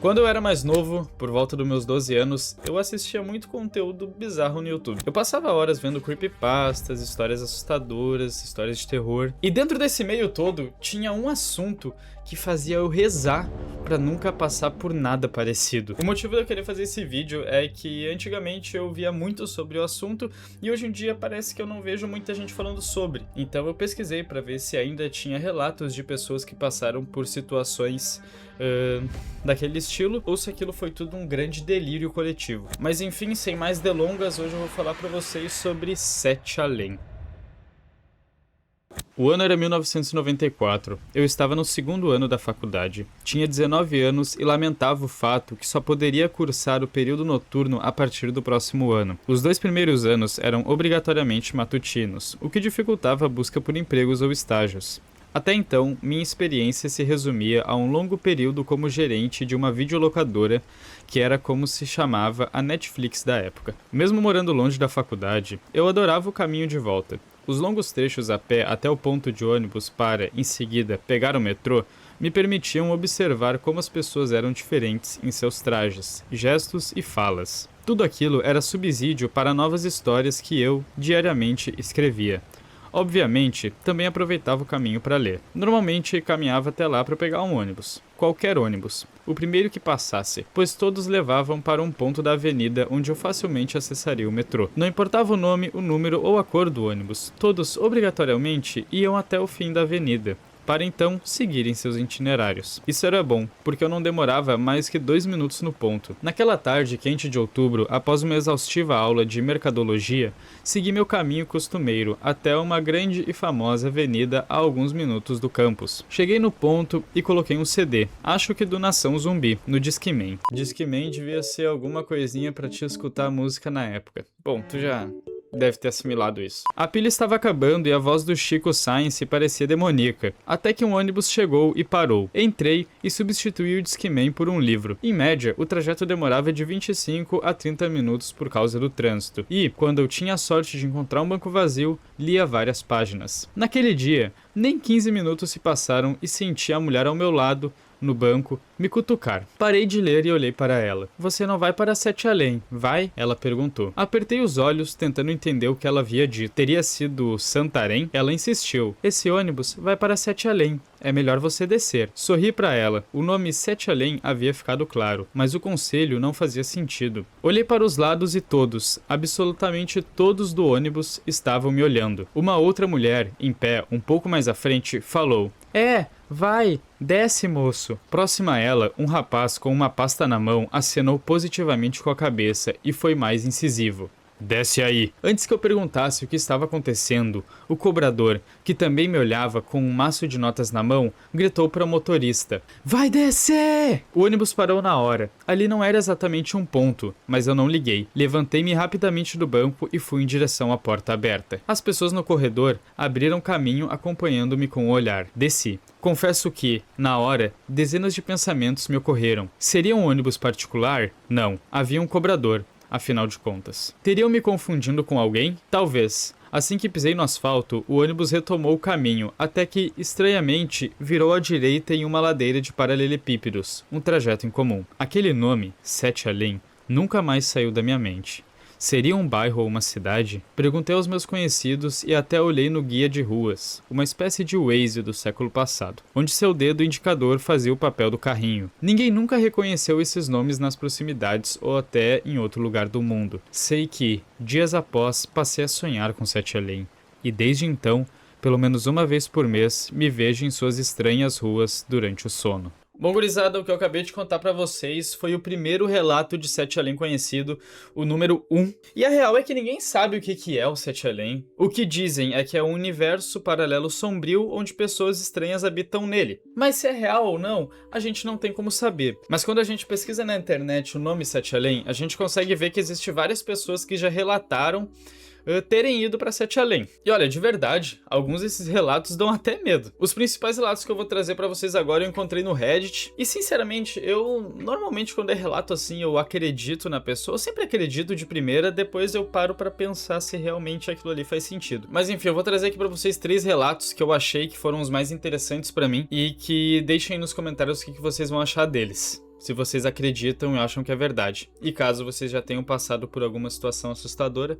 Quando eu era mais novo, por volta dos meus 12 anos, eu assistia muito conteúdo bizarro no YouTube. Eu passava horas vendo creepypastas, histórias assustadoras, histórias de terror. E dentro desse meio todo, tinha um assunto que fazia eu rezar pra nunca passar por nada parecido. O motivo de eu querer fazer esse vídeo é que antigamente eu via muito sobre o assunto e hoje em dia parece que eu não vejo muita gente falando sobre. Então eu pesquisei pra ver se ainda tinha relatos de pessoas que passaram por situações daquele estilo, ou se aquilo foi tudo um grande delírio coletivo. Mas enfim, sem mais delongas, hoje eu vou falar pra vocês sobre Sete Além. O ano era 1994, eu estava no segundo ano da faculdade, tinha 19 anos e lamentava o fato que só poderia cursar o período noturno a partir do próximo ano. Os 2 primeiros anos eram obrigatoriamente matutinos, o que dificultava a busca por empregos ou estágios. Até então, minha experiência se resumia a um longo período como gerente de uma videolocadora, que era como se chamava a Netflix da época. Mesmo morando longe da faculdade, eu adorava o caminho de volta. Os longos trechos a pé até o ponto de ônibus para, em seguida, pegar o metrô, me permitiam observar como as pessoas eram diferentes em seus trajes, gestos e falas. Tudo aquilo era subsídio para novas histórias que eu, diariamente, escrevia. Obviamente, também aproveitava o caminho para ler. Normalmente, caminhava até lá para pegar um ônibus. Qualquer ônibus. O primeiro que passasse, pois todos levavam para um ponto da avenida onde eu facilmente acessaria o metrô. Não importava o nome, o número ou a cor do ônibus, todos obrigatoriamente iam até o fim da avenida, para então seguirem seus itinerários. Isso era bom, porque eu não demorava mais que 2 minutos no ponto. Naquela tarde quente de outubro, após uma exaustiva aula de mercadologia, segui meu caminho costumeiro até uma grande e famosa avenida a alguns minutos do campus. Cheguei no ponto e coloquei um CD, acho que do Nação Zumbi, no Discman. Discman devia ser alguma coisinha pra te escutar a música na época. Bom, tu já deve ter assimilado isso. A pilha estava acabando e a voz do Chico Sainz parecia demoníaca, até que um ônibus chegou e parou. Entrei e substituí o Discman por um livro. Em média, o trajeto demorava de 25 a 30 minutos por causa do trânsito, e, quando eu tinha a sorte de encontrar um banco vazio, lia várias páginas. Naquele dia, nem 15 minutos se passaram e senti a mulher ao meu lado, no banco, me cutucar. Parei de ler e olhei para ela. Você não vai para Sete Além, vai? Ela perguntou. Apertei os olhos, tentando entender o que ela havia dito. Teria sido Santarém? Ela insistiu. Esse ônibus vai para Sete Além. É melhor você descer. Sorri para ela. O nome Sete Além havia ficado claro, mas o conselho não fazia sentido. Olhei para os lados e todos, absolutamente todos do ônibus, estavam me olhando. Uma outra mulher, em pé, um pouco mais à frente, falou: vai, desce, moço. Próxima a ela, um rapaz com uma pasta na mão acenou positivamente com a cabeça e foi mais incisivo. Desce aí. Antes que eu perguntasse o que estava acontecendo, o cobrador, que também me olhava com um maço de notas na mão, gritou para o motorista: vai descer! O ônibus parou na hora. Ali não era exatamente um ponto, mas eu não liguei. Levantei-me rapidamente do banco e fui em direção à porta aberta. As pessoas no corredor abriram caminho acompanhando-me com o olhar. Desci. Confesso que, na hora, dezenas de pensamentos me ocorreram. Seria um ônibus particular? Não. Havia um cobrador. Afinal de contas. Teriam me confundindo com alguém? Talvez. Assim que pisei no asfalto, o ônibus retomou o caminho, até que, estranhamente, virou à direita em uma ladeira de paralelepípedos, um trajeto incomum. Aquele nome, Sete Além, nunca mais saiu da minha mente. Seria um bairro ou uma cidade? Perguntei aos meus conhecidos e até olhei no guia de ruas, uma espécie de Waze do século passado, onde seu dedo indicador fazia o papel do carrinho. Ninguém nunca reconheceu esses nomes nas proximidades ou até em outro lugar do mundo. Sei que, dias após, passei a sonhar com Sete Além, e desde então, pelo menos uma vez por mês, me vejo em suas estranhas ruas durante o sono. Bom, gurizada, o que eu acabei de contar pra vocês foi o primeiro relato de Sete Além conhecido, o número 1. E a real é que ninguém sabe o que é o Sete Além. O que dizem é que é um universo paralelo sombrio onde pessoas estranhas habitam nele. Mas se é real ou não, a gente não tem como saber. Mas quando a gente pesquisa na internet o nome Sete Além, a gente consegue ver que existem várias pessoas que já relataram terem ido para Sete Além. E olha, de verdade, alguns desses relatos dão até medo. Os principais relatos que eu vou trazer para vocês agora eu encontrei no Reddit, e sinceramente, eu normalmente quando é relato assim, eu acredito na pessoa, eu sempre acredito de primeira, depois eu paro para pensar se realmente aquilo ali faz sentido. Mas enfim, eu vou trazer aqui para vocês 3 relatos que eu achei que foram os mais interessantes para mim, e que deixem nos comentários o que vocês vão achar deles. se vocês acreditam e acham que é verdade. E caso vocês já tenham passado por alguma situação assustadora,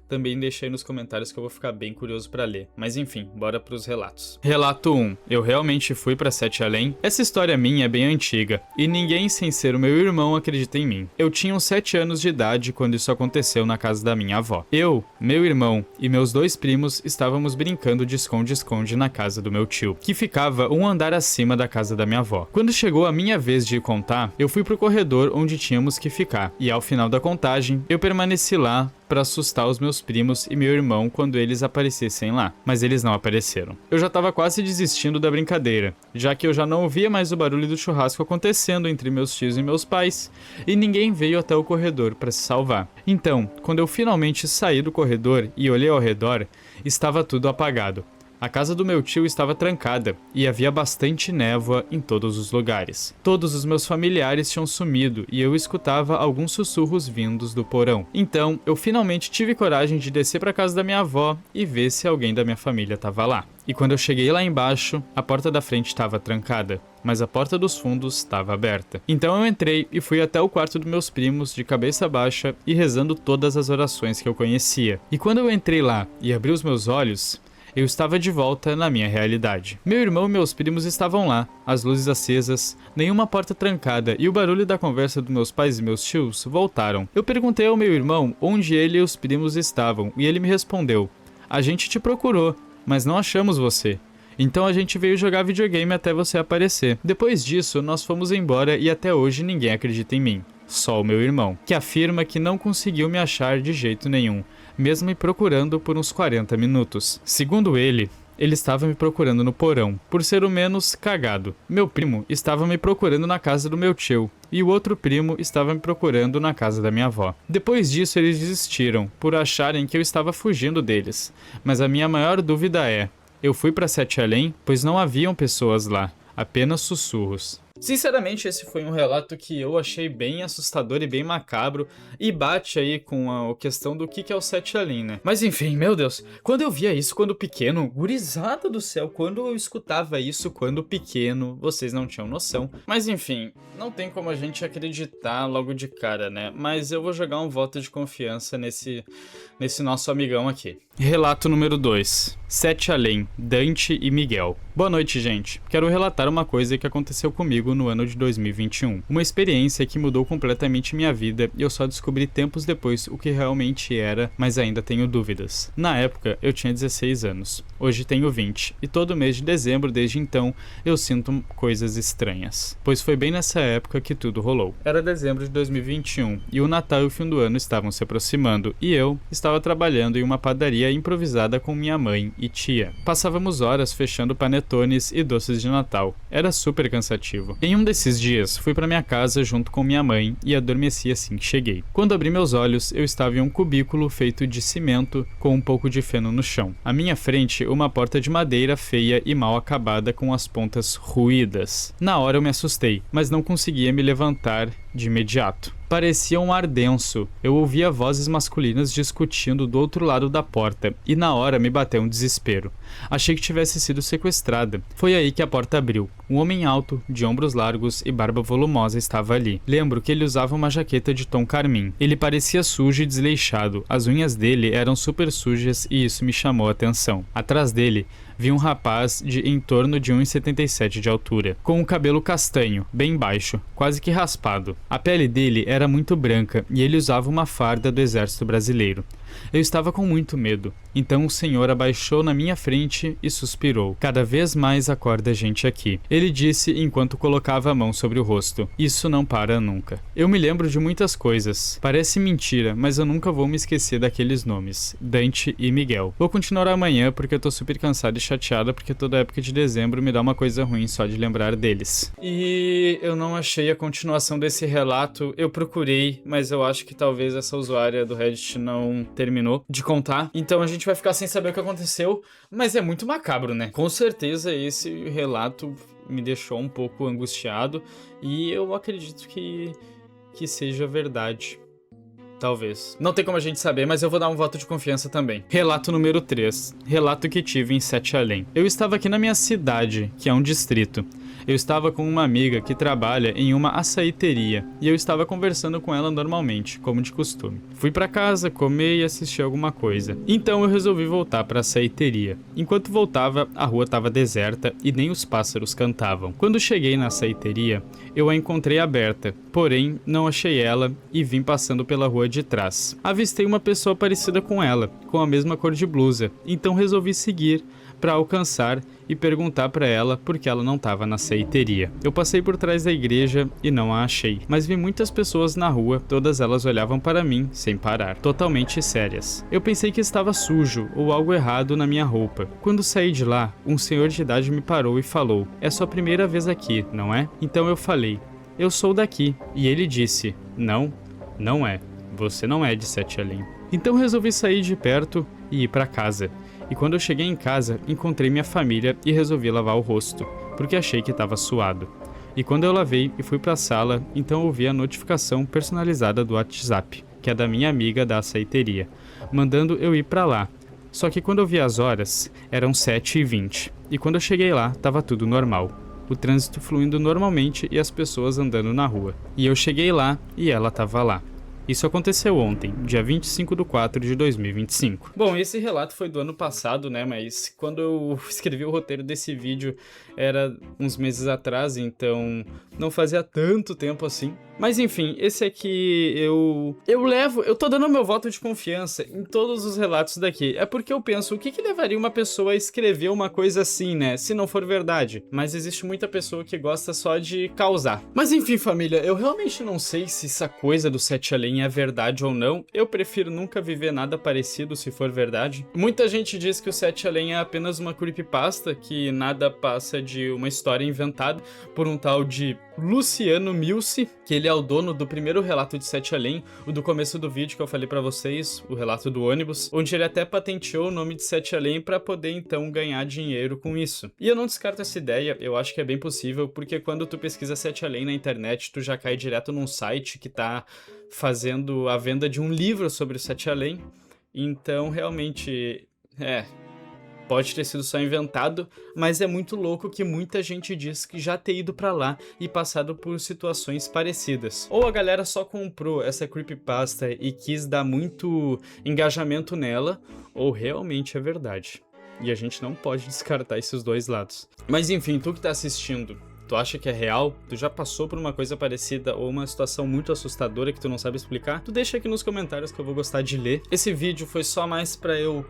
também deixa aí nos comentários que eu vou ficar bem curioso pra ler. Mas enfim, bora pros relatos. Relato 1. Eu realmente fui pra Sete Além? Essa história minha é bem antiga, e ninguém sem ser o meu irmão acredita em mim. Eu tinha uns 7 anos de idade quando isso aconteceu na casa da minha avó. Eu, meu irmão e meus 2 primos estávamos brincando de esconde-esconde na casa do meu tio, que ficava um andar acima da casa da minha avó. Quando chegou a minha vez de contar, eu fui pro corredor onde tínhamos que ficar, e ao final da contagem, eu permaneci lá para assustar os meus primos e meu irmão quando eles aparecessem lá, mas eles não apareceram. Eu já tava quase desistindo da brincadeira, já que eu já não ouvia mais o barulho do churrasco acontecendo entre meus tios e meus pais, e ninguém veio até o corredor para se salvar. Então, quando eu finalmente saí do corredor e olhei ao redor, estava tudo apagado. A casa do meu tio estava trancada e havia bastante névoa em todos os lugares. Todos os meus familiares tinham sumido e eu escutava alguns sussurros vindos do porão. Então, eu finalmente tive coragem de descer para a casa da minha avó e ver se alguém da minha família estava lá. E quando eu cheguei lá embaixo, a porta da frente estava trancada, mas a porta dos fundos estava aberta. Então eu entrei e fui até o quarto dos meus primos, de cabeça baixa e rezando todas as orações que eu conhecia. E quando eu entrei lá e abri os meus olhos, eu estava de volta na minha realidade. Meu irmão e meus primos estavam lá, as luzes acesas, nenhuma porta trancada e o barulho da conversa dos meus pais e meus tios voltaram. Eu perguntei ao meu irmão onde ele e os primos estavam e ele me respondeu: "A gente te procurou, mas não achamos você. Então a gente veio jogar videogame até você aparecer." Depois disso, nós fomos embora e até hoje ninguém acredita em mim. Só o meu irmão, que afirma que não conseguiu me achar de jeito nenhum, mesmo me procurando por uns 40 minutos. Segundo ele estava me procurando no porão, por ser o menos cagado. Meu primo estava me procurando na casa do meu tio, e o outro primo estava me procurando na casa da minha avó. Depois disso, eles desistiram, por acharem que eu estava fugindo deles. Mas a minha maior dúvida é: eu fui para Sete Além, pois não haviam pessoas lá, apenas sussurros. Sinceramente, esse foi um relato que eu achei bem assustador e bem macabro, e bate aí com a questão do que é o Sete Além, né? Mas enfim, meu Deus, quando eu via isso quando pequeno, gurizada do céu, quando eu escutava isso quando pequeno, vocês não tinham noção. Mas enfim, não tem como a gente acreditar logo de cara, né? Mas eu vou jogar um voto de confiança nesse nosso amigão aqui. Relato número 2. Sete Além, Dante e Miguel. Boa noite, gente. Quero relatar uma coisa que aconteceu comigo no ano de 2021. Uma experiência que mudou completamente minha vida e eu só descobri tempos depois o que realmente era, mas ainda tenho dúvidas. Na época, eu tinha 16 anos. Hoje tenho 20. E todo mês de dezembro, desde então, eu sinto coisas estranhas. Pois foi bem nessa época que tudo rolou. Era dezembro de 2021 e o Natal e o fim do ano estavam se aproximando e eu estava trabalhando em uma padaria improvisada com minha mãe e tia. Passávamos horas fechando panetones e doces de Natal. Era super cansativo. Em um desses dias, fui para minha casa junto com minha mãe e adormeci assim que cheguei. Quando abri meus olhos, eu estava em um cubículo feito de cimento com um pouco de feno no chão. À minha frente, uma porta de madeira feia e mal acabada com as pontas ruídas. Na hora eu me assustei, mas não conseguia me levantar de imediato. Parecia um ar denso. Eu ouvia vozes masculinas discutindo do outro lado da porta, e na hora me bateu um desespero. Achei que tivesse sido sequestrada. Foi aí que a porta abriu. Um homem alto, de ombros largos e barba volumosa estava ali. Lembro que ele usava uma jaqueta de tom carmim. Ele parecia sujo e desleixado. As unhas dele eram super sujas e isso me chamou a atenção. Atrás dele, vi um rapaz de em torno de 1,77 de altura, com o cabelo castanho, bem baixo, quase que raspado. A pele dele era muito branca e ele usava uma farda do exército brasileiro. Eu estava com muito medo, então o senhor abaixou na minha frente e suspirou. "Cada vez mais acorda gente aqui", ele disse enquanto colocava a mão sobre o rosto. "Isso não para nunca." Eu me lembro de muitas coisas. Parece mentira, mas eu nunca vou me esquecer daqueles nomes, Dante e Miguel. Vou continuar amanhã porque eu tô super cansado e chateada porque toda época de dezembro me dá uma coisa ruim só de lembrar deles. E eu não achei a continuação desse relato. Eu procurei, mas eu acho que talvez essa usuária do Reddit não terminou de contar. Então a gente vai ficar sem saber o que aconteceu, mas é muito macabro, né? Com certeza esse relato me deixou um pouco angustiado e eu acredito que seja verdade. Talvez. Não tem como a gente saber, mas eu vou dar um voto de confiança também. Relato número 3. Relato que tive em Sete Além. Eu estava aqui na minha cidade, que é um distrito. Eu estava com uma amiga que trabalha em uma açaiteria e eu estava conversando com ela normalmente, como de costume. Fui para casa comer e assistir alguma coisa. Então eu resolvi voltar para a açaiteria. Enquanto voltava, a rua estava deserta e nem os pássaros cantavam. Quando cheguei na açaiteria, eu a encontrei aberta, porém não achei ela e vim passando pela rua de trás. Avistei uma pessoa parecida com ela, com a mesma cor de blusa, então resolvi seguir para alcançar e perguntar para ela por que ela não estava na açaiteria. Eu passei por trás da igreja e não a achei, mas vi muitas pessoas na rua, todas elas olhavam para mim sem parar, totalmente sérias. Eu pensei que estava sujo ou algo errado na minha roupa. Quando saí de lá, um senhor de idade me parou e falou: "É sua primeira vez aqui, não é?" Então eu falei: "Eu sou daqui." E ele disse: "Não, não é. Você não é de Sete Além." Então resolvi sair de perto e ir para casa. E quando eu cheguei em casa, encontrei minha família e resolvi lavar o rosto, porque achei que estava suado. E quando eu lavei e fui para a sala, então ouvi a notificação personalizada do WhatsApp, que é da minha amiga da açaiteria, mandando eu ir para lá. Só que quando eu vi as horas, eram 7h20. E quando eu cheguei lá, estava tudo normal. O trânsito fluindo normalmente e as pessoas andando na rua. E eu cheguei lá e ela estava lá. Isso aconteceu ontem, dia 25/4/2025. Bom, esse relato foi do ano passado, né, mas quando eu escrevi o roteiro desse vídeo era uns meses atrás, então não fazia tanto tempo assim. Mas enfim, esse aqui eu tô dando meu voto de confiança em todos os relatos daqui. É porque eu penso, o que levaria uma pessoa a escrever uma coisa assim, né, se não for verdade? Mas existe muita pessoa que gosta só de causar. Mas enfim, família, eu realmente não sei se essa coisa do Sete Além é verdade ou não. Eu prefiro nunca viver nada parecido se for verdade. Muita gente diz que o Sete Além é apenas uma creepypasta, que nada passa de uma história inventada por um tal de Luciano Milce, que ele é o dono do primeiro relato de Sete Além, o do começo do vídeo que eu falei pra vocês, o relato do ônibus, onde ele até patenteou o nome de Sete Além pra poder então ganhar dinheiro com isso. E eu não descarto essa ideia, eu acho que é bem possível, porque quando tu pesquisa Sete Além na internet, tu já cai direto num site que tá fazendo a venda de um livro sobre o Sete Além. Então realmente, pode ter sido só inventado, mas é muito louco que muita gente diz que já ter ido pra lá e passado por situações parecidas. Ou a galera só comprou essa creepypasta e quis dar muito engajamento nela, ou realmente é verdade. E a gente não pode descartar esses dois lados. Mas enfim, tu que tá assistindo, tu acha que é real? Tu já passou por uma coisa parecida ou uma situação muito assustadora que tu não sabe explicar? Tu deixa aqui nos comentários que eu vou gostar de ler. Esse vídeo foi só mais pra eu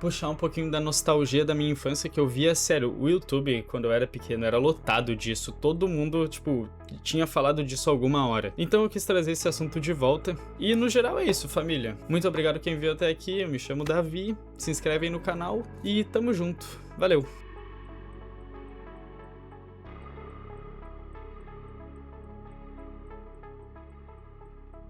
puxar um pouquinho da nostalgia da minha infância, que eu via, sério, o YouTube, quando eu era pequeno, era lotado disso. Todo mundo, tinha falado disso alguma hora. Então eu quis trazer esse assunto de volta. E no geral é isso, família. Muito obrigado quem viu até aqui, eu me chamo Davi, se inscreve aí no canal e tamo junto. Valeu!